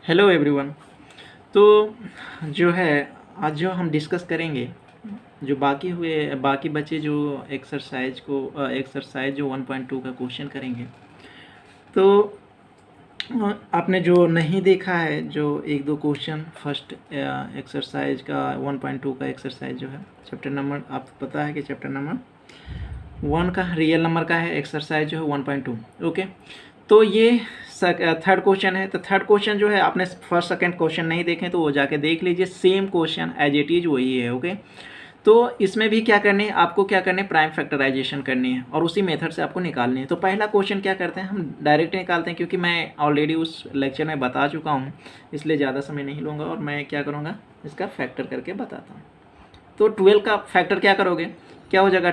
Hello everyone. तो जो है आज जो हम डिस्कस करेंगे, जो बाकी बचे जो एक्सरसाइज जो 1.2 का क्वेश्चन करेंगे। तो आपने जो नहीं देखा है, जो एक दो क्वेश्चन फर्स्ट एक्सरसाइज का 1.2 का एक्सरसाइज जो है चैप्टर नंबर, आपको पता है कि चैप्टर नंबर 1 का रियल नंबर का है एक्सरसाइज जो है 1.2। ओके, तो ये थर्ड क्वेश्चन है। तो थर्ड क्वेश्चन जो है, आपने फर्स्ट सेकंड क्वेश्चन नहीं देखे तो वो जाके देख लीजिए, same question as it is वही है। ओके, तो इसमें भी क्या करनी है आपको, क्या करनी है, प्राइम फैक्टराइजेशन करनी है और उसी मेथड से आपको निकालनी है। तो पहला क्वेश्चन क्या करते हैं, हम डायरेक्ट निकालते हैं, क्योंकि मैं ऑलरेडी उस लेक्चर में बता चुका हूँ, इसलिए ज़्यादा समय नहीं लूँगा और मैं क्या करूँगा, इसका फैक्टर करके बताता हूँ। तो 12 का फैक्टर क्या करोगे, क्या हो जाएगा,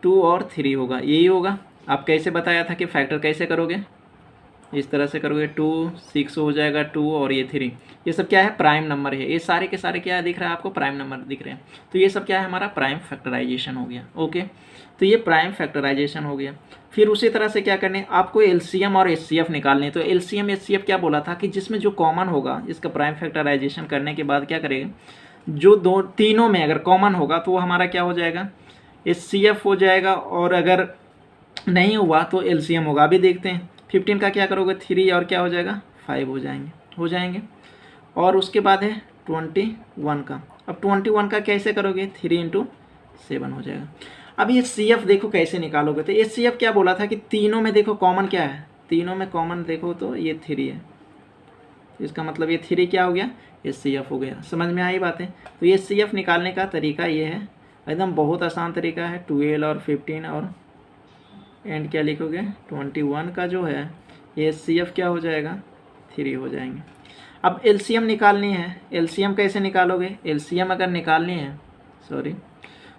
2 और 3 होगा, यही होगा। आप कैसे बताया था कि फैक्टर कैसे करोगे, इस तरह से करोगे, 2 6 हो जाएगा, 2 और ये 3, ये सब क्या है, प्राइम नंबर है। ये सारे के सारे क्या दिख रहा है आपको, प्राइम नंबर दिख रहे हैं। तो ये सब क्या है, हमारा प्राइम फैक्टराइजेशन हो गया। ओके, तो ये प्राइम फैक्टराइजेशन हो गया। फिर उसी तरह से क्या करने, आपको एलसीएम और एचसीएफ निकालने। तो एलसीएम एचसीएफ क्या बोला था कि जिसमें जो कॉमन होगा, इसका प्राइम फैक्टराइजेशन करने के बाद क्या करेगा, जो दो तीनों में अगर कॉमन होगा तो वो हमारा क्या हो जाएगा, एचसीएफ हो जाएगा, और अगर नहीं हुआ तो एलसीएम होगा। अभी देखते हैं, 15 का क्या करोगे, 3 और क्या हो जाएगा, 5 हो जाएंगे। और उसके बाद है 21 का। अब 21 का कैसे करोगे, 3 × 7 हो जाएगा। अब ये सी एफ देखो कैसे निकालोगे, तो ये सी एफ क्या बोला था कि तीनों में देखो कॉमन क्या है, तीनों में कॉमन देखो तो ये 3 है, इसका मतलब ये 3 क्या हो गया, ये सी एफ हो गया। समझ में आई बातें। तो ये सी एफ निकालने का तरीका ये है, एकदम बहुत आसान तरीका है। 12 और 15 और एंड क्या लिखोगे, 21 का जो है ये सी एफ क्या हो जाएगा, 3 हो जाएंगे। अब एलसीएम निकालनी है। एलसीएम कैसे निकालोगे, एलसीएम अगर निकालनी है, सॉरी,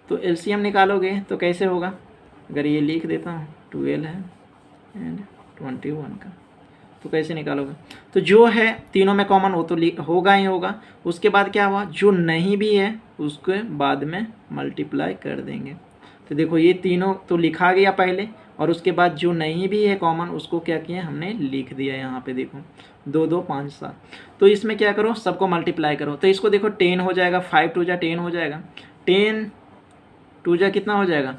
तो एलसीएम निकालोगे तो कैसे होगा, अगर ये लिख देता हूँ, 12 है एंड 21 का, तो कैसे निकालोगे, तो जो है तीनों में कॉमन वो तो होगा ही होगा। उसके बाद क्या हुआ, जो नहीं भी है उसके बाद में मल्टीप्लाई कर देंगे। तो देखो ये तीनों तो लिखा गया पहले, और उसके बाद जो नहीं भी है कॉमन उसको क्या किया, हमने लिख दिया यहाँ पे। देखो 2 2 5 7, तो इसमें क्या करो, सबको मल्टीप्लाई करो। तो इसको देखो 10 हो जाएगा, 5 2 जा 10 हो जाएगा, 10 2 जा कितना हो जाएगा,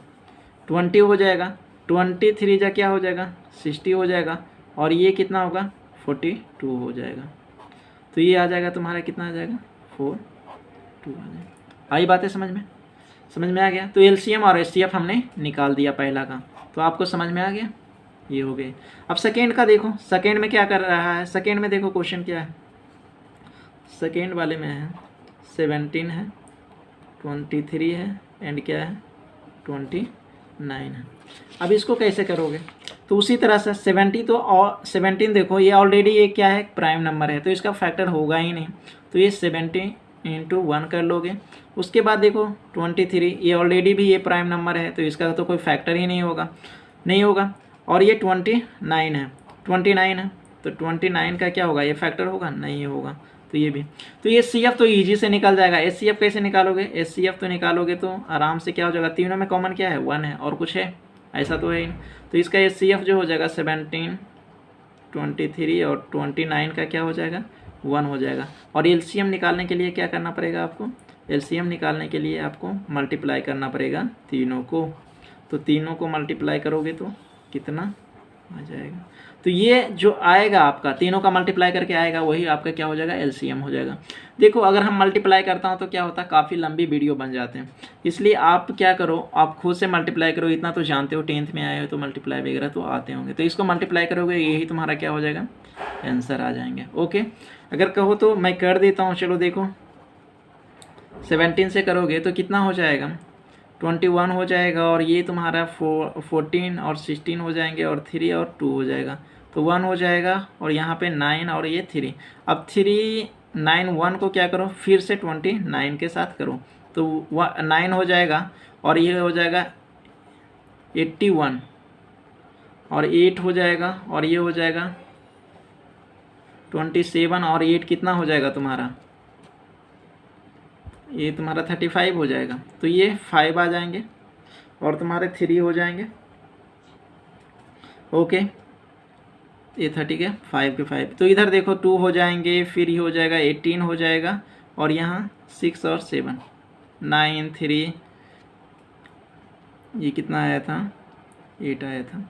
20 हो जाएगा, 23 जा क्या हो जाएगा, 60 हो जाएगा, और ये कितना होगा, 42 हो जाएगा। तो ये आ जाएगा तुम्हारा, कितना आ जाएगा, 42 आ जाएगा। आई बातें समझ में आ गया। तो एलसीएम और एचसीएफ हमने निकाल दिया पहला का, तो आपको समझ में आ गया, ये हो गए। अब सेकेंड का देखो, सेकेंड में क्या कर रहा है, सेकेंड में देखो क्वेश्चन क्या है, सेकेंड वाले में है 17 है, 23 है एंड क्या है, 29 है। अब इसको कैसे करोगे, तो उसी तरह से 70, तो और 17 देखो ये ऑलरेडी ये क्या है, प्राइम नंबर है, तो इसका फैक्टर होगा ही नहीं, तो ये 70 × 1 कर लोगे। उसके बाद देखो 23, ये ऑलरेडी भी ये प्राइम नंबर है, तो इसका तो कोई फैक्टर ही नहीं होगा। और ये 29 है, 29 है, तो 29 का क्या होगा, ये फैक्टर होगा, नहीं होगा। तो ये भी, तो ये सी एफ तो ईजी से निकल जाएगा। एस सी एफ कैसे निकालोगे, एस सी एफ तो निकालोगे तो आराम से क्या हो जाएगा, तीनों में कॉमन क्या है, 1 है, और कुछ है, ऐसा तो है ही। तो इसका एस सी एफ जो हो जाएगा 17 23 और 29 का क्या हो जाएगा, 1 हो जाएगा। और एलसीएम निकालने के लिए क्या करना पड़ेगा आपको, एलसीएम निकालने के लिए आपको मल्टीप्लाई करना पड़ेगा तीनों को। तो तीनों को मल्टीप्लाई करोगे तो कितना आ जाएगा, तो ये जो आएगा आपका तीनों का मल्टीप्लाई करके आएगा, वही आपका क्या हो जाएगा, एलसीएम हो जाएगा। देखो अगर हम मल्टीप्लाई करता हूँ तो क्या होता है, काफ़ी लंबी वीडियो बन जाते हैं, इसलिए आप क्या करो, आप खुद से मल्टीप्लाई करो। इतना तो जानते हो, 10th में आए हो तो मल्टीप्लाई वगैरह तो आते होंगे, तो इसको मल्टीप्लाई करोगे, यही तुम्हारा क्या हो जाएगा, आंसर आ जाएंगे। ओके, अगर कहो तो मैं कर देता हूँ, चलो देखो 17 से करोगे तो कितना हो जाएगा, 21 हो जाएगा, और ये तुम्हारा 14 और 16 हो जाएंगे, और 3 और 2 हो जाएगा, तो 1 हो जाएगा, और यहाँ पे 9 और ये 3। अब 3 9 1 को क्या करो, फिर से 29 के साथ करो, तो 9 हो जाएगा, और ये हो जाएगा 81, और 8 हो जाएगा, और ये हो जाएगा 27, और 8 कितना हो जाएगा तुम्हारा, ये तुम्हारा 35 हो जाएगा। तो ये 5 आ जाएंगे, और तुम्हारे 3 हो जाएंगे। ओके, ये 30 के 5 के 5, तो इधर देखो 2 हो जाएंगे, फिर ये हो जाएगा 18 हो जाएगा, और यहाँ 6 और 7 9 3, ये कितना आया था 8 आया था,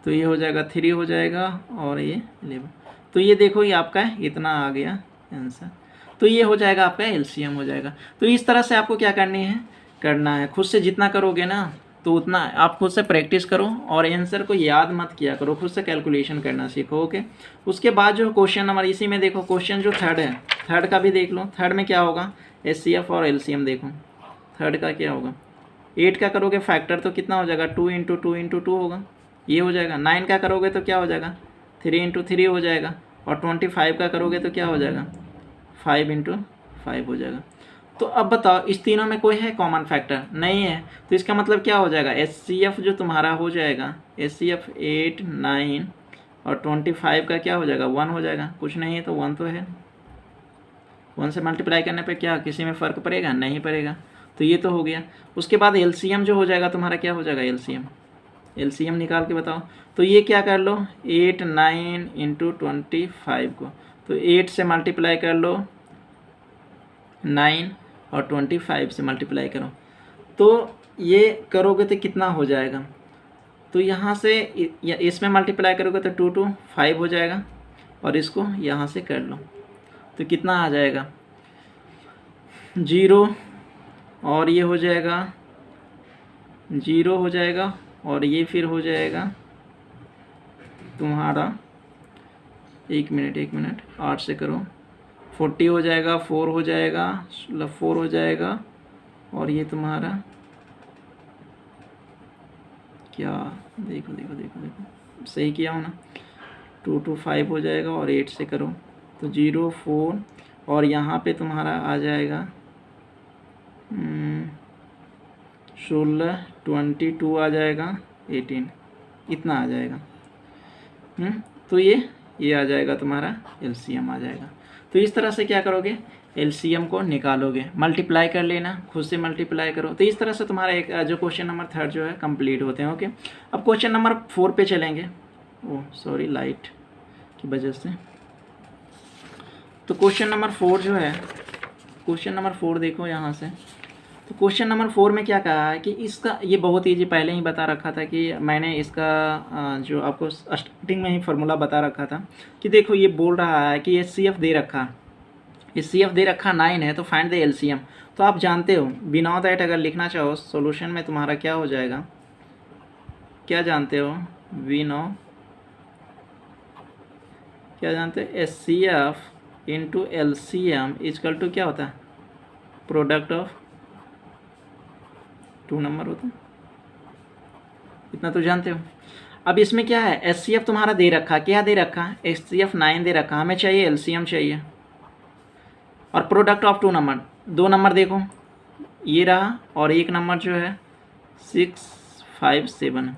तो ये हो जाएगा 3 हो जाएगा, और ये 11, तो ये देखो ये आपका इतना आ गया आंसर। तो ये हो जाएगा आपका एलसीएम हो जाएगा। तो इस तरह से आपको क्या करना है, खुद से जितना करोगे ना तो उतना आप खुद से प्रैक्टिस करो, और आंसर को याद मत किया करो, खुद से कैलकुलेशन करना सीखो। ओके, उसके बाद जो क्वेश्चन नंबर इसी में देखो, क्वेश्चन जो थर्ड है, थर्ड का भी देख लो। थर्ड में क्या होगा, एचसीएफ और एलसीएम देखो। थर्ड का क्या होगा, 8 का करोगे फैक्टर तो कितना हो जाएगा, 2 इंटू 2 इंटू 2 होगा, ये हो जाएगा। 9 का करोगे तो क्या हो जाएगा, 3 इंटू 3 हो जाएगा, और 25 का करोगे तो क्या हो जाएगा, 5 इंटू 5 हो जाएगा। तो अब बताओ इस तीनों में कोई है कॉमन फैक्टर, नहीं है, तो इसका मतलब क्या हो जाएगा, एचसीएफ जो तुम्हारा हो जाएगा, एचसीएफ 8 9 और 25 का क्या हो जाएगा, 1 हो जाएगा। कुछ नहीं है तो 1 तो है, 1 से मल्टीप्लाई करने पे क्या किसी में फ़र्क पड़ेगा, नहीं पड़ेगा। तो ये तो हो गया। उसके बाद एलसीएम जो हो जाएगा तुम्हारा, क्या हो जाएगा एलसीएम निकाल के बताओ। तो ये क्या कर लो, 8 9 इंटू 25 को, तो 8 से मल्टीप्लाई कर लो, 9 और 25 से मल्टीप्लाई करो, तो ये करोगे तो कितना हो जाएगा, तो यहाँ से इसमें मल्टीप्लाई करोगे तो 2 2 5 हो जाएगा, और इसको यहाँ से कर लो तो कितना आ जाएगा, 0, और ये हो जाएगा 0 हो जाएगा, और ये फिर हो जाएगा तुम्हारा 1 मिनट 8 से करो, 40 हो जाएगा, 4 हो जाएगा, 4 हो जाएगा, और ये तुम्हारा क्या, देखो सही किया हो ना, 2 2 5 हो जाएगा, और 8 से करो तो 0 4, और यहाँ पे तुम्हारा आ जाएगा 16 22 आ जाएगा, 18 इतना आ जाएगा। तो ये आ जाएगा तुम्हारा एलसीएम आ जाएगा। तो इस तरह से क्या करोगे, एलसीएम को निकालोगे, मल्टीप्लाई कर लेना, खुद से मल्टीप्लाई करो। तो इस तरह से तुम्हारा एक जो क्वेश्चन नंबर थर्ड जो है कंप्लीट होते हैं। ओके, अब क्वेश्चन नंबर 4 पे चलेंगे। ओह सॉरी, लाइट की वजह से। तो क्वेश्चन नंबर 4 जो है, क्वेश्चन नंबर 4 देखो यहाँ से। तो क्वेश्चन नंबर 4 में क्या कहा है कि इसका, ये बहुत ईजी पहले ही बता रखा था कि मैंने इसका जो आपको स्टार्टिंग में ही फार्मूला बता रखा था कि देखो ये बोल रहा है कि एचसीएफ दे रखा, एचसीएफ दे रखा 9 है, तो फाइंड द एलसीएम। तो आप जानते हो बिना दैट अगर लिखना चाहो सॉल्यूशन में तुम्हारा क्या हो जाएगा, क्या जानते हो, क्या जानते हो, HCF into LCM equal to क्या होता है, प्रोडक्ट ऑफ 2 नंबर होता है, इतना तो जानते हो। अब इसमें क्या है, एचसीएफ तुम्हारा दे रखा, क्या दे रखा, एचसीएफ 9 दे रखा, हमें चाहिए एलसीएम चाहिए, और प्रोडक्ट ऑफ 2 नंबर, 2 नंबर देखो ये रहा, और एक नंबर जो है 6 5 7।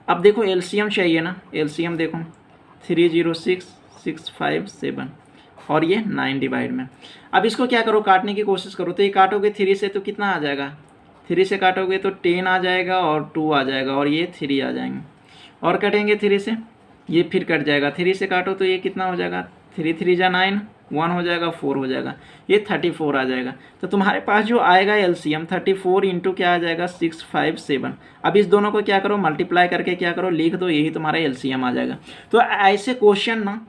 अब देखो एलसीएम चाहिए ना, एलसीएम देखो 306 6 5 7, और ये 9 डिवाइड में। अब इसको क्या करो, काटने की कोशिश करो, तो ये काटोगे 3 से तो कितना आ जाएगा, 3 से काटोगे तो 10 आ जाएगा, और 2 आ जाएगा, और ये 3 आ जाएंगे, और कटेंगे 3 से, ये फिर कट जाएगा, 3 से काटो तो ये कितना हो जाएगा, 3 3 जा 9, 1 हो जाएगा, 4 हो जाएगा, ये 34 आ जाएगा। तो तुम्हारे पास जो आएगा एलसीएम 34 इंटू क्या आ जाएगा, 6 5 7। अब इस दोनों को क्या करो, मल्टीप्लाई करके क्या करो, लिख दो, यही तुम्हारा एलसीएम आ जाएगा। तो ऐसे क्वेश्चन ना,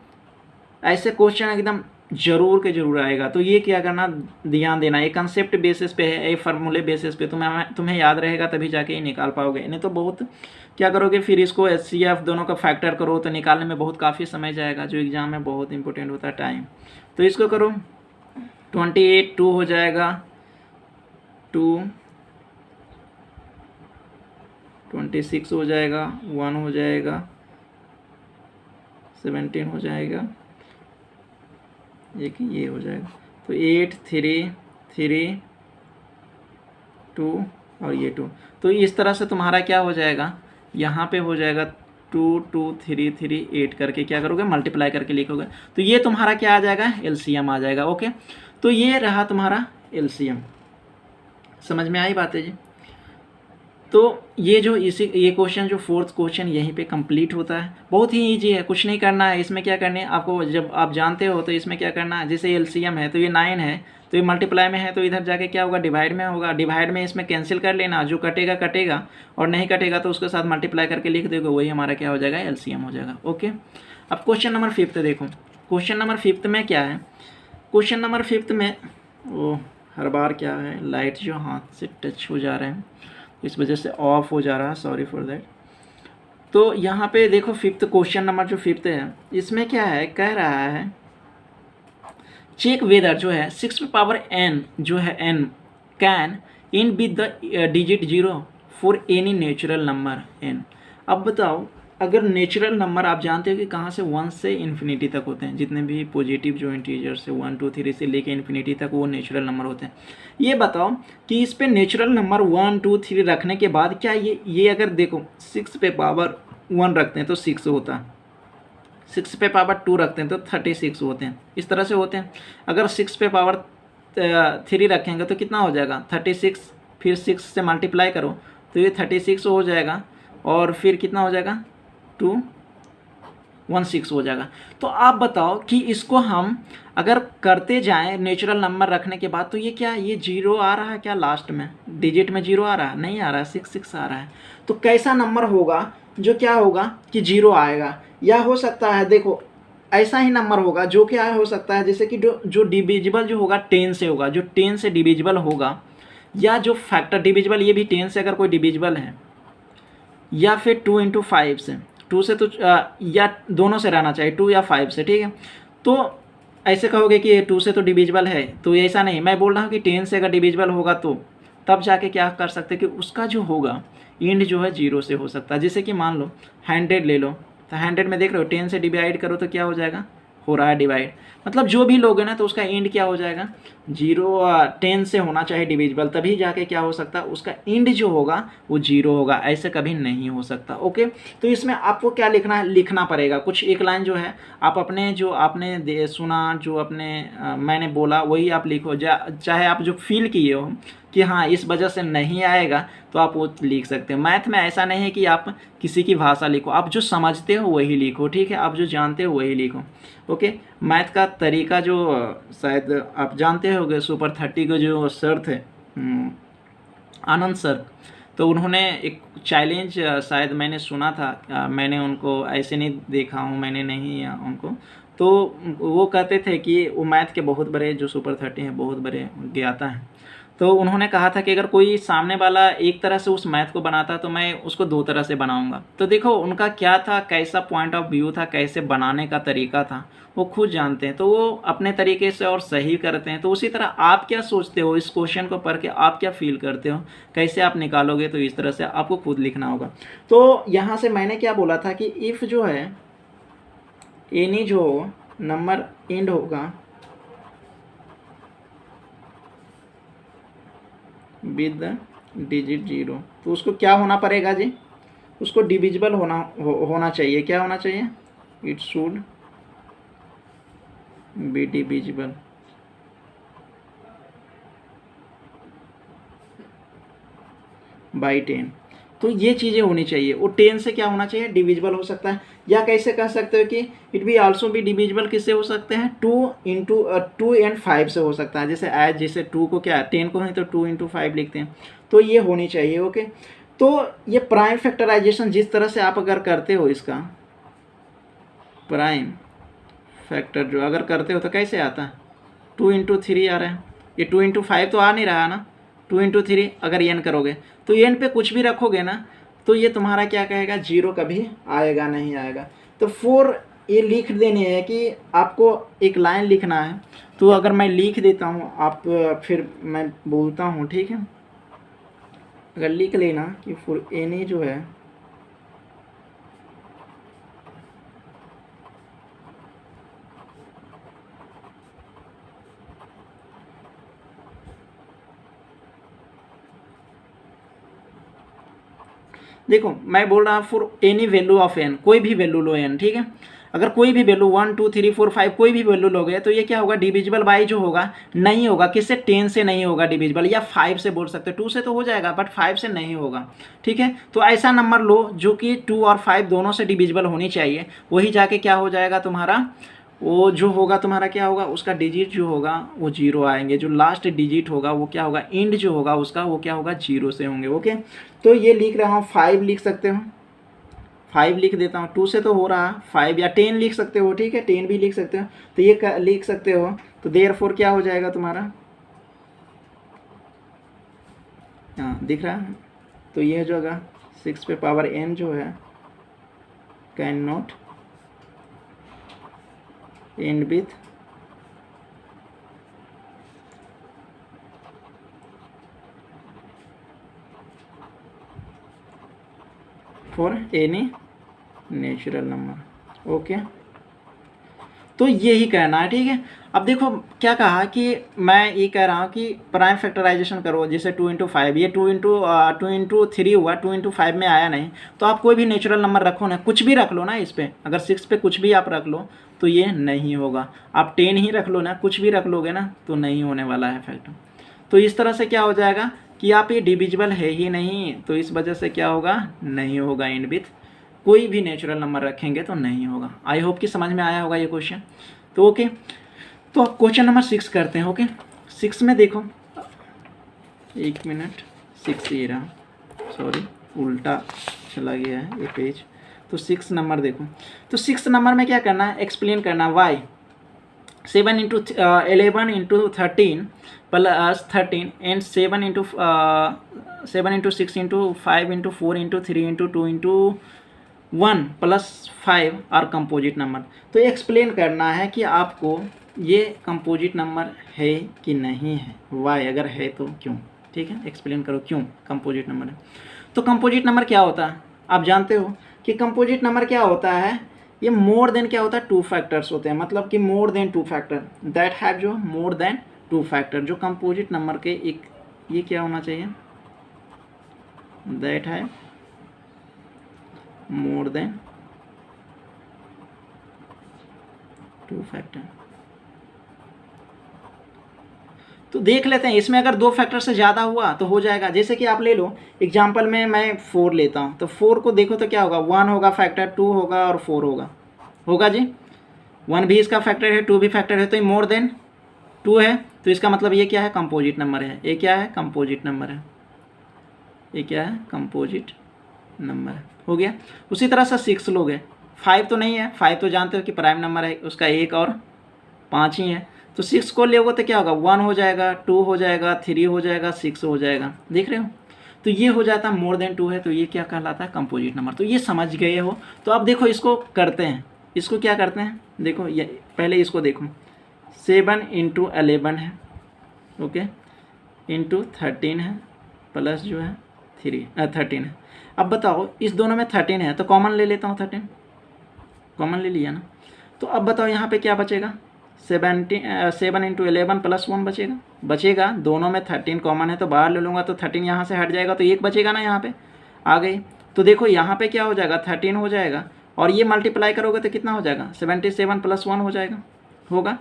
ऐसे क्वेश्चन एकदम जरूर के जरूर आएगा। तो ये क्या करना, ध्यान देना, ये कंसेप्ट बेसिस पे है, ये फार्मूले बेसिस पे तुम्हें याद रहेगा, तभी जाके ये निकाल पाओगे, नहीं तो बहुत क्या करोगे, फिर इसको एचसीएफ दोनों का फैक्टर करो तो निकालने में बहुत काफ़ी समय जाएगा, जो एग्जाम में बहुत इंपॉर्टेंट होता है टाइम। तो इसको करो, 28 2 हो जाएगा, 2 26 हो जाएगा, 1 हो जाएगा, 17 हो जाएगा, एक ये हो जाएगा। तो 8 3 3 2 और ये 2। तो इस तरह से तुम्हारा क्या हो जाएगा, यहाँ पे हो जाएगा 2 2 3 3 8 करके क्या करोगे, मल्टीप्लाई करके लिखोगे, तो ये तुम्हारा क्या आ जाएगा, एलसीएम आ जाएगा। ओके, तो ये रहा तुम्हारा एलसीएम। समझ में आई बातें जी। तो ये जो ये क्वेश्चन जो फोर्थ क्वेश्चन यहीं पे कंप्लीट होता है। बहुत ही इजी है, कुछ नहीं करना है इसमें। क्या करना है आपको, जब आप जानते हो तो इसमें क्या करना है, जैसे एलसीएम है तो ये 9 है, तो ये मल्टीप्लाई में है तो इधर जाके क्या होगा, डिवाइड में होगा। डिवाइड में इसमें कैंसिल कर लेना, जो कटेगा कटेगा, और नहीं कटेगा तो उसके साथ मल्टीप्लाई करके लिख दोगे, वही हमारा क्या हो जाएगा, एलसीएम हो जाएगा। ओके, अब क्वेश्चन नंबर 5 देखो। क्वेश्चन नंबर 5 में क्या है, क्वेश्चन नंबर 5 में वो हर बार क्या है, लाइट जो हाथ से टच हो जा रहे हैं इस वजह से ऑफ हो जा रहा है, सॉरी फॉर दैट। तो यहाँ पे देखो 5th क्वेश्चन नंबर जो 5th है, इसमें क्या है, कह रहा है चेक वेदर जो है 6n जो है n can in with the digit 0 for any natural number n। अब बताओ, अगर नेचुरल नंबर आप जानते हो कि कहाँ से 1 से इन्फिनिटी तक होते हैं, जितने भी पॉजिटिव जो इंटीजर से 1 2 3 से लेके इन्फिनिटी तक वो नेचुरल नंबर होते हैं। ये बताओ कि इस पे नेचुरल नंबर 1 2 3 रखने के बाद क्या ये अगर देखो 6 पे पावर 1 रखते हैं तो 6 होता है, 6 पे पावर 2 रखते हैं तो 36 होते हैं, इस तरह से होते हैं। अगर 6 पे पावर 3 रखेंगे तो कितना हो जाएगा, 36, फिर 6 से मल्टीप्लाई करो तो ये 36 हो जाएगा, और फिर कितना हो जाएगा 216 हो जाएगा। तो आप बताओ कि इसको हम अगर करते जाएं नेचुरल नंबर रखने के बाद, तो ये क्या, ये 0 आ रहा है क्या, लास्ट में डिजिट में 0 आ रहा है, नहीं आ रहा है, 6 आ रहा है। तो कैसा नंबर होगा जो क्या होगा कि 0 आएगा, या हो सकता है देखो ऐसा ही नंबर होगा जो क्या हो सकता है, जैसे कि जो डिविजिबल जो होगा 10 से होगा, जो 10 से डिविजिबल होगा, या जो फैक्टर डिविजिबल ये भी 10 से अगर कोई डिविजिबल है, या फिर 2 × 5 से, 2 से तो या दोनों से रहना चाहिए, 2 या 5 से, ठीक है। तो ऐसे कहोगे कि 2 से तो डिविजिबल है, तो ऐसा नहीं, मैं बोल रहा हूँ कि 10 से अगर डिविजिबल होगा तो तब जाके क्या कर सकते हैं कि उसका जो होगा इंड जो है 0 से हो सकता है। जैसे कि मान लो 100 ले लो, तो 100 में देख रहे हो 10 से डिवाइड करो तो क्या हो जाएगा, हो रहा है डिवाइड, मतलब जो भी लोगे ना तो उसका इंड क्या हो जाएगा, 0 10 से होना चाहिए डिविजिबल, तभी जाके क्या हो सकता है, उसका इंड जो होगा वो 0 होगा, ऐसे कभी नहीं हो सकता। ओके, तो इसमें आपको क्या लिखना है, लिखना पड़ेगा कुछ एक लाइन जो है, आप अपने जो आपने सुना, जो अपने मैंने बोला वही आप लिखो, चाहे आप जो फील किए हो कि हाँ इस वजह से नहीं आएगा तो आप वो लिख सकते हो। मैथ में ऐसा नहीं है कि आप किसी की भाषा लिखो, आप जो समझते हो वही लिखो, ठीक है, आप जो जानते हो वही लिखो। ओके, मैथ का तरीका जो शायद आप जानते होंगे, सुपर 30 के जो सर थे आनंद सर, तो उन्होंने एक चैलेंज शायद मैंने सुना था, मैंने उनको ऐसे नहीं देखा हूँ, मैंने नहीं उनको, तो वो कहते थे कि वो मैथ के बहुत बड़े जो सुपर 30 हैं, बहुत बड़े ज्ञाता हैं। तो उन्होंने कहा था कि अगर कोई सामने वाला एक तरह से उस मैथ को बनाता तो मैं उसको 2 तरह से बनाऊंगा। तो देखो उनका क्या था, कैसा पॉइंट ऑफ व्यू था, कैसे बनाने का तरीका था, वो खुद जानते हैं, तो वो अपने तरीके से और सही करते हैं। तो उसी तरह आप क्या सोचते हो, इस क्वेश्चन को पढ़ के आप क्या फील करते हो, कैसे आप निकालोगे, तो इस तरह से आपको खुद लिखना होगा। तो यहाँ से मैंने क्या बोला था कि इफ़ जो है एनी जो नंबर एंड होगा विद द डिजिट 0, तो उसको क्या होना पड़ेगा जी, उसको डिविजिबल होना चाहिए। क्या होना चाहिए, it should be divisible by 10। तो ये चीज़ें होनी चाहिए, वो 10 से क्या होना चाहिए, डिविजिबल हो सकता है। या कैसे कह सकते हो कि इट भी आल्सो भी डिविजिबल किससे हो सकते हैं, 2 and 5 से हो सकता है। जैसे 2 को क्या 10 को है तो 2 × 5 लिखते हैं, तो ये होनी चाहिए। ओके, तो ये प्राइम फैक्टराइजेशन जिस तरह से आप अगर करते हो, इसका प्राइम फैक्टर जो अगर करते हो तो कैसे आता है, 2 × 3 आ रहा है, ये 2 × 5 तो आ नहीं रहा ना, 2 × 3 अगर n करोगे तो n पे कुछ भी रखोगे ना तो ये तुम्हारा क्या कहेगा, 0 कभी आएगा नहीं आएगा। तो 4 ये लिख देने हैं कि आपको एक लाइन लिखना है, तो अगर मैं लिख देता हूँ, आप फिर मैं बोलता हूँ, ठीक है। अगर लिख लेना कि फॉर एनी जो है देखो मैं बोल रहा हूँ for any value of n, कोई भी वैल्यू लो n, ठीक है। अगर कोई भी वैल्यू 1 2 3 4 5 कोई भी वैल्यू लोगे तो ये क्या होगा, डिविजिबल बाई जो होगा नहीं होगा, किससे, 10 से नहीं होगा डिविजिबल, या 5 से बोल सकते हो, 2 से तो हो जाएगा बट 5 से नहीं होगा। ठीक है, तो ऐसा नंबर लो जो कि 2 और 5 दोनों से डिविजिबल होनी चाहिए, वही जाके क्या हो जाएगा तुम्हारा, वो जो होगा तुम्हारा क्या होगा, उसका डिजिट जो होगा वो 0 आएंगे, जो लास्ट डिजिट होगा वो क्या होगा, इंड जो होगा उसका वो क्या होगा, 0 से होंगे। ओके, तो ये लिख रहा हूँ, 5 लिख सकते हो, 5 लिख देता हूँ, 2 से तो हो रहा, 5 या 10 लिख सकते हो। ठीक है, 10 भी लिख सकते हो, तो ये लिख सकते हो। तो देयरफॉर क्या हो जाएगा तुम्हारा, हाँ दिख रहा है, तो ये जो होगा 6 पे पावर n जो है can not and with for any natural number. Okay, तो यही कहना है। ठीक है, अब देखो क्या कहा कि मैं ये कह रहा हूँ कि प्राइम फैक्टराइजेशन करो, जैसे 2 इंटू 5, ये 2 इंटू 3 हुआ, 2 इंटू 5 में आया नहीं, तो आप कोई भी नेचुरल नंबर रखो ना, कुछ भी रख लो ना इस पर, अगर 6 पे कुछ भी आप रख लो तो ये नहीं होगा, आप 10 ही रख लो ना, कुछ भी रख लोगे ना तो नहीं होने वाला है फैक्टर। तो इस तरह से क्या हो जाएगा कि आप ये डिविजिबल है ही नहीं, तो इस वजह से क्या होगा, नहीं होगा एंड विथ, कोई भी नेचुरल नंबर रखेंगे तो नहीं होगा। आई होप कि समझ में आया होगा ये क्वेश्चन। तो ओके, तो अब क्वेश्चन नंबर 6 करते हैं। ओके, 6 में देखो, 1 मिनट, 6 ये रहा, सॉरी उल्टा चला गया है ये पेज। तो 6 नंबर देखो, तो 6 नंबर में क्या करना है, एक्सप्लेन करना, why 7 into 11 into 13 plus 13 and 7 into 6 into 5 into 4 into 3 into 2 into 1 plus 5 are composite number. तो एक्सप्लेन करना है कि आपको ये कंपोजिट नंबर है कि नहीं है, वाई अगर है तो क्यों। ठीक है, एक्सप्लेन करो क्यों कंपोजिट नंबर है। तो कंपोजिट नंबर क्या होता है, आप जानते हो कि कंपोजिट नंबर क्या होता है, ये मोर देन क्या होता है, 2 फैक्टर्स होते हैं, मतलब कि more than 2 factor, that have जो मोर देन 2 फैक्टर, जो कंपोजिट नंबर के एक, ये क्या होना चाहिए, that have more than 2 factor. तो देख लेते हैं, इसमें अगर 2 फैक्टर से ज़्यादा हुआ तो हो जाएगा, जैसे कि आप ले लो एग्जांपल में मैं 4 लेता हूँ, तो 4 को देखो तो क्या होगा, 1 होगा फैक्टर, 2 होगा और 4 होगा जी, 1 भी इसका फैक्टर है, 2 भी फैक्टर है, तो ये मोर देन 2 है, तो इसका मतलब ये क्या है, कंपोजिट नंबर है। ये क्या है, कंपोजिट नंबर है, ये क्या है, कंपोजिट नंबर है, हो गया। उसी तरह से 6 लोग हैं, 5 तो नहीं है, 5 तो जानते हो कि प्राइम नंबर है, उसका 1 और 5 ही है, तो 6 को लोगे तो क्या होगा, 1 हो जाएगा, 2 हो जाएगा, 3 हो जाएगा, 6 हो जाएगा, देख रहे हो। तो ये हो जाता है मोर देन 2 है, तो ये क्या कहलाता है, कंपोजिट नंबर। तो ये समझ गए हो। तो अब देखो इसको करते हैं, इसको क्या करते हैं, देखो ये पहले इसको देखो, 7 इंटू 11 है, ओके, इंटू 13 है, प्लस जो है 13 है। अब बताओ इस दोनों में 13 है, तो कॉमन ले लेता हूँ, 13 कॉमन ले लिया ना, तो अब बताओ यहाँ पे क्या बचेगा, 7 इंटू 11 प्लस 1 बचेगा, दोनों में 13 कॉमन है तो बाहर ले लूँगा, तो 13 यहाँ से हट जाएगा, तो 1 बचेगा ना, यहाँ पे आ गई। तो देखो यहाँ पे क्या हो जाएगा, 13 हो जाएगा, और ये मल्टीप्लाई करोगे तो कितना हो जाएगा, 77 प्लस 1 हो जाएगा, होगा,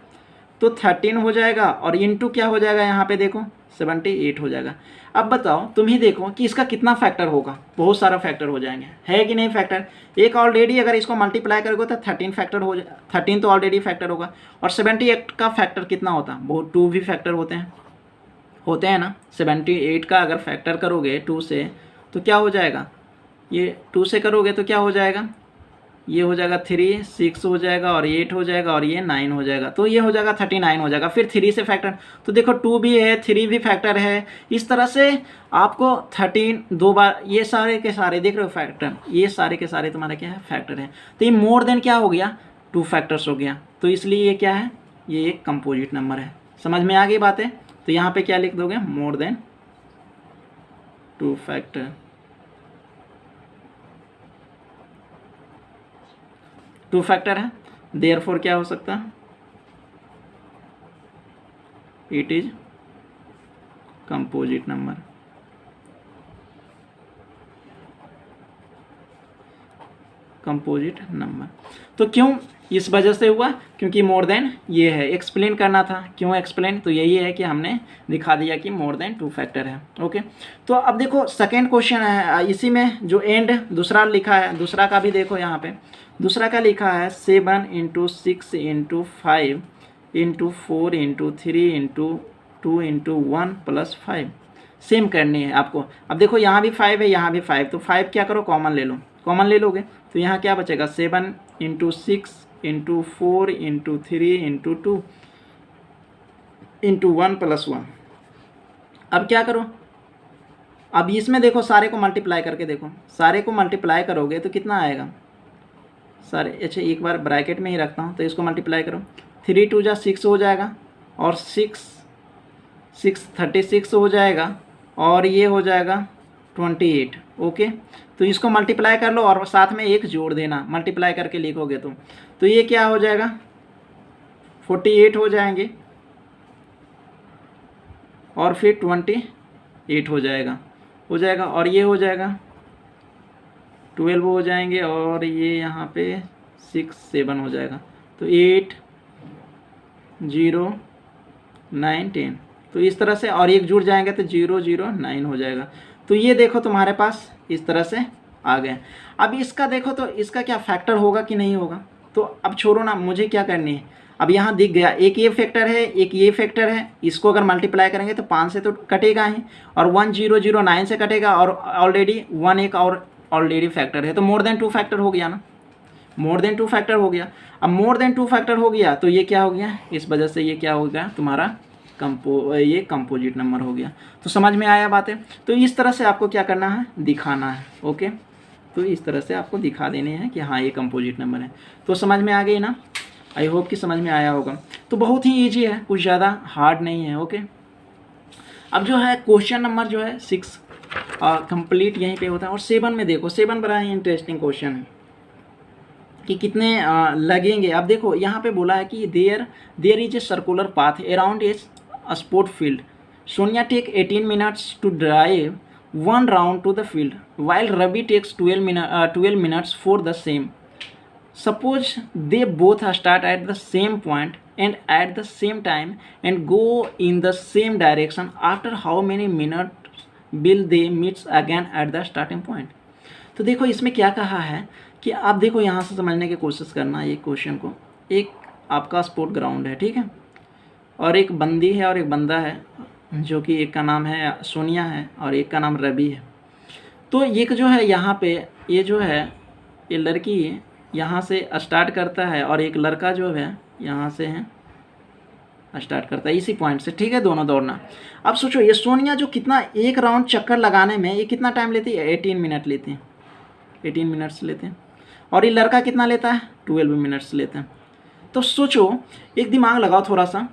तो 13 हो जाएगा, और इंटू क्या हो जाएगा यहाँ पे देखो 78 हो जाएगा। अब बताओ तुम ही देखो कि इसका कितना फैक्टर होगा, बहुत सारा फैक्टर हो जाएंगे, है कि नहीं फैक्टर। एक ऑलरेडी अगर इसको मल्टीप्लाई करोगे तो 13 फैक्टर हो जाए, 13 तो ऑलरेडी फैक्टर होगा, और 78 का फैक्टर कितना होता है, बहुत 2 भी फैक्टर होते हैं ना। 78 का अगर फैक्टर करोगे 2 से तो क्या हो जाएगा, ये 2 से करोगे तो क्या हो जाएगा, ये हो जाएगा 3, 6 हो जाएगा, और 8 हो जाएगा, और ये 9 हो जाएगा, तो ये हो जाएगा 39 हो जाएगा। फिर 3 से फैक्टर, तो देखो 2 भी है, 3 भी फैक्टर है, इस तरह से आपको 13 2 बार, ये सारे के सारे देख रहे हो फैक्टर, ये सारे के सारे तुम्हारे क्या है, फैक्टर है। तो ये मोर देन क्या हो गया, 2 फैक्टर्स हो गया, तो इसलिए ये क्या है, ये एक कंपोजिट नंबर है। समझ में आ गई बातें। तो यहाँ पे क्या लिख दोगे, मोर देन 2 फैक्टर, 2 फैक्टर है, देयरफॉर क्या हो सकता है, it is composite number. Composite number. तो क्यों इस वजह से हुआ, क्योंकि मोर देन ये है, एक्सप्लेन करना था। क्यों एक्सप्लेन, तो यही है कि हमने दिखा दिया कि मोर देन 2 फैक्टर है। ओके, तो अब देखो सेकेंड क्वेश्चन है, इसी में जो एंड दूसरा लिखा है, दूसरा का भी देखो यहाँ पे दूसरा का लिखा है 7 × 6 × 5 × 4 × 3 × 2 × 1 + 5 सेम करनी है आपको। अब देखो यहाँ भी 5 है, यहाँ भी 5, तो 5 क्या करो, कॉमन ले लो। कॉमन ले लोगे तो यहाँ क्या बचेगा, 7 × 6 × 4 × 3 × 2 × 1 + 1। अब क्या करो, अब इसमें देखो सारे को मल्टीप्लाई करके देखो, सारे को मल्टीप्लाई करोगे तो कितना आएगा सारे। अच्छा एक बार ब्रैकेट में ही रखता हूँ, तो इसको मल्टीप्लाई करो, 3 × 2 = 6 हो जाएगा, और 6 36 हो जाएगा, और ये हो जाएगा 28। ओके, तो इसको मल्टीप्लाई कर लो और साथ में एक जोड़ देना, मल्टीप्लाई करके लिखोगे तो ये क्या हो जाएगा, 48 हो जाएंगे, और फिर 28 हो जाएगा, और ये हो जाएगा 12 हो जाएंगे, और ये यहाँ पे 6 7 हो जाएगा, तो 8 0 9 10, तो इस तरह से, और एक जुड़ जाएंगे तो 0 0 9 हो जाएगा। तो ये देखो तुम्हारे पास इस तरह से आ गए। अब इसका देखो तो इसका क्या फैक्टर होगा कि नहीं होगा, तो अब छोड़ो ना, मुझे क्या करनी है, अब यहाँ दिख गया एक ये फैक्टर है, एक ये फैक्टर है, इसको अगर मल्टीप्लाई करेंगे तो 5 से तो कटेगा ही, और 1 0 0 9 से कटेगा, और ऑलरेडी 1 एक और ऑलरेडी फैक्टर है, तो मोर देन 2 फैक्टर हो गया ना, मोर देन 2 फैक्टर हो गया। अब मोर देन 2 फैक्टर हो गया तो ये क्या हो गया, इस वजह से ये क्या हो गया तुम्हारा ये कंपोजिट नंबर हो गया। तो समझ में आया बातें, तो इस तरह से आपको क्या करना है, दिखाना है। ओके, तो इस तरह से आपको दिखा देने हैं कि हाँ ये कंपोजिट नंबर है। तो समझ में आ गई ना, आई होप कि समझ में आया होगा। तो बहुत ही ईजी है, कुछ ज़्यादा हार्ड नहीं है। ओके, अब जो है क्वेश्चन नंबर जो है 6 कंप्लीट यहीं पे होता है, और 7 में देखो, 7 बड़ा ही इंटरेस्टिंग क्वेश्चन है कि कितने लगेंगे। अब देखो यहाँ पे बोला है कि there is a circular path around a sport field, Sonia take 18 minutes to drive 1 round to the field while Ravi takes 12 minutes for the same. Suppose they both start at the same point and at the same time and go in the same direction. After how many minutes will they meet again at the starting point? तो देखो इसमें क्या कहा है कि आप देखो यहाँ से समझने की कोशिश करना ये क्वेश्चन को। एक आपका स्पोर्ट ग्राउंड है, ठीक है, और एक बंदी है और एक बंदा है, जो कि एक का नाम है सोनिया है और एक का नाम रवि है। तो एक जो है यहाँ पे ये जो है ये लड़की यहाँ से स्टार्ट करता है, और एक लड़का जो है यहाँ से है स्टार्ट करता है इसी पॉइंट से, ठीक है, दोनों दौड़ना। अब सोचो ये सोनिया जो कितना एक राउंड चक्कर लगाने में ये कितना टाइम लेती है, 18 मिनट लेते हैं, 18 मिनट्स लेते हैं, और ये लड़का कितना लेता है, 12 मिनट्स लेते हैं। तो सोचो, एक दिमाग लगाओ थोड़ा सा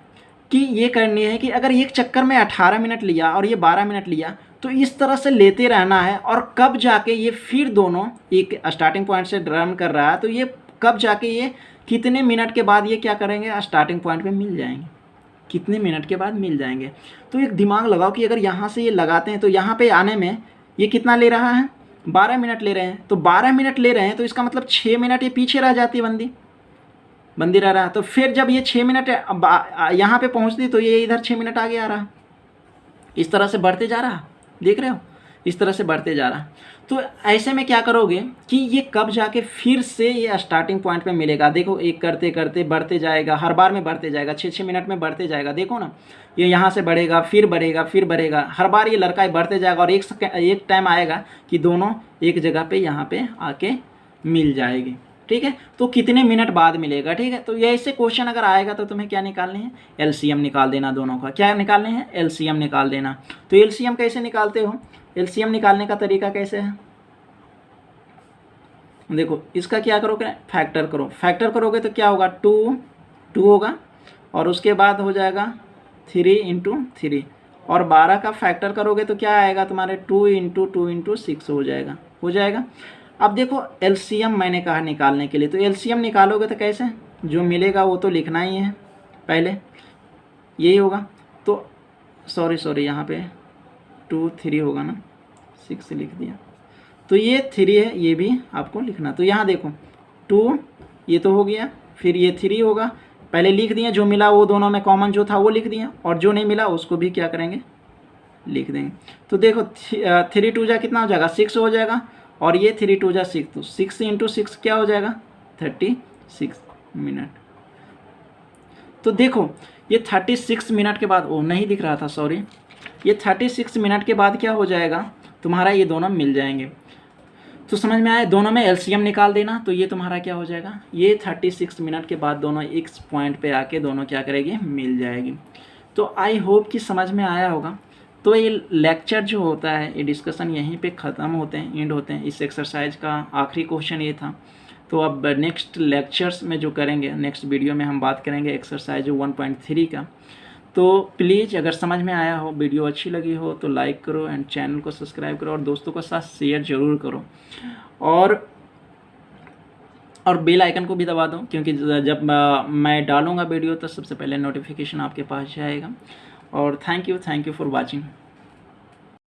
कि ये करनी है कि अगर एक चक्कर में 18 मिनट लिया और ये 12 मिनट लिया, तो इस तरह से लेते रहना है, और कब जाके ये फिर दोनों एक स्टार्टिंग पॉइंट से रन कर रहा है, तो ये कब जाके ये कितने मिनट के बाद ये क्या करेंगे, स्टार्टिंग पॉइंट पे मिल जाएंगे, कितने मिनट के बाद मिल जाएंगे। तो एक दिमाग लगाओ कि अगर यहाँ से ये लगाते हैं तो यहाँ पे आने में ये कितना ले रहा है, 12 मिनट ले रहे हैं, तो 12 मिनट ले रहे हैं, तो इसका मतलब 6 मिनट ये पीछे रह जाती है, बंदी रह रहा है। तो फिर जब ये 6 मिनट यहाँ पे पहुँचती तो ये इधर 6 मिनट आगे आ रहा, इस तरह से बढ़ते जा रहा, देख रहे हो, इस तरह से बढ़ते जा रहा। तो ऐसे में क्या करोगे कि ये कब जाके फिर से ये स्टार्टिंग पॉइंट पे मिलेगा। देखो एक करते करते बढ़ते जाएगा, हर बार में बढ़ते जाएगा, 6-6 मिनट में बढ़ते जाएगा। देखो ना, ये यहाँ से बढ़ेगा, फिर बढ़ेगा, फिर बढ़ेगा, हर बार ये लड़का बढ़ते जाएगा, और एक टाइम आएगा कि दोनों एक जगह पे यहाँ पे आके मिल जाएगी, ठीक है। तो कितने मिनट बाद मिलेगा, ठीक है। तो ये ऐसे क्वेश्चन अगर आएगा तो तुम्हें क्या निकालने हैं, एलसीएम निकाल देना दोनों का। क्या निकालने हैं, एलसीएम निकाल देना। तो एलसीएम कैसे निकालते हो, एलसीएम निकालने का तरीका कैसे है, देखो इसका क्या करोगे, फैक्टर करो। फैक्टर करोगे तो क्या होगा, 2 होगा, और उसके बाद हो जाएगा 3 × 3, और 12 का फैक्टर करोगे तो क्या आएगा तुम्हारे 2 × 2 × 6 हो जाएगा। अब देखो एलसीएम मैंने कहा निकालने के लिए, तो एलसीएम निकालोगे तो कैसे, जो मिलेगा वो तो लिखना ही है, पहले यही होगा। तो सॉरी यहाँ पे 2 3 होगा ना, 6 लिख दिया, तो ये 3 है, ये भी आपको लिखना। तो यहाँ देखो 2 ये तो हो गया, फिर ये 3 होगा, पहले लिख दिए, जो मिला वो दोनों में कॉमन जो था वो लिख दिया, और जो नहीं मिला उसको भी क्या करेंगे, लिख देंगे। तो देखो 3 2 जा कितना हो जाएगा, 6 हो जाएगा, और ये 3 2 जा 6, तो 6 × 6 क्या हो जाएगा, 36 मिनट। तो देखो ये 36 मिनट के बाद, ओ नहीं दिख रहा था सॉरी, ये 36 मिनट के बाद क्या हो जाएगा तुम्हारा, ये दोनों मिल जाएंगे। तो समझ में आया, दोनों में एलसीएम निकाल देना, तो ये तुम्हारा क्या हो जाएगा, ये 36 मिनट के बाद दोनों एक पॉइंट पे आके दोनों क्या करेगी, मिल जाएगी। तो आई होप कि समझ में आया होगा। तो ये लेक्चर जो होता है, ये डिस्कशन यहीं पे ख़त्म होते हैं, एंड होते हैं। इस एक्सरसाइज का आखिरी क्वेश्चन ये था। तो अब नेक्स्ट लेक्चर्स में जो करेंगे, नेक्स्ट वीडियो में हम बात करेंगे एक्सरसाइज 1.3 का। तो प्लीज़ अगर समझ में आया हो, वीडियो अच्छी लगी हो तो लाइक करो एंड चैनल को सब्सक्राइब करो, और दोस्तों के साथ शेयर ज़रूर करो, और बेल आइकन को भी दबा दो, क्योंकि जब मैं डालूँगा वीडियो तो सबसे पहले नोटिफिकेशन आपके पास जाएगा। और थैंक यू फॉर वॉचिंग।